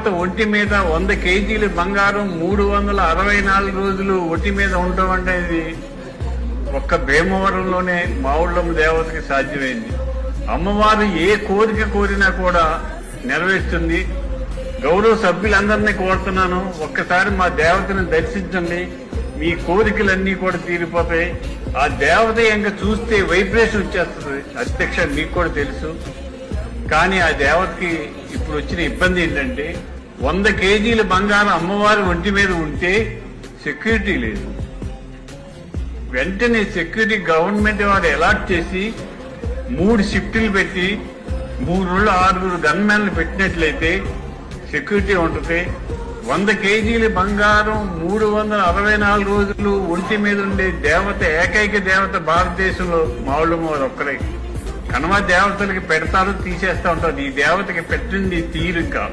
దేవత ఒంటి మీద 100 కేజీలు బంగారం 364 రోజులు ఒంటి మీద ఉండటం అనేది ఒక్క భీమవరంలోనే మావుళ్ళమ్మ దేవతకి సాధ్యమైంది. అమ్మవారు ఏ కోరిక కోరినా కూడా నెరవేరుస్తుంది. గౌరవ సభ్యులందరినీ కోరుతున్నాను, ఒక్కసారి మా దేవతని దర్శించండి, మీ కోరికలన్నీ కూడా తీరిపోతాయి. ఆ దేవత ఇంకా చూస్తే వైబ్రేషన్ వచ్చేస్తుంది. అధ్యక్ష, మీకు కూడా తెలుసు. కానీ ఆ దేవతకి ఇప్పుడు వచ్చిన ఇబ్బంది ఏంటంటే 100 కేజీల బంగారం అమ్మవారి ఒంటి మీద ఉంటే సెక్యూరిటీ లేదు. వెంటనే సెక్యూరిటీ గవర్నమెంట్ వారు అలాట్ చేసి 3 షిఫ్టులు పెట్టి 3 రోజులు 6 గన్మెన్లు పెట్టినట్లయితే సెక్యూరిటీ ఉంటుంది. 100 కేజీల బంగారం 364 రోజులు ఒంటి మీద ఉండే దేవత, ఏకైక దేవత భారతదేశంలో మావుళ్ళమ్మ వారు ఒక్కరే. కనమ దేవతలకి పెడతారు, తీసేస్తా ఉంటారు. ఈ దేవతకి పెట్టింది తీరు. ఇంకా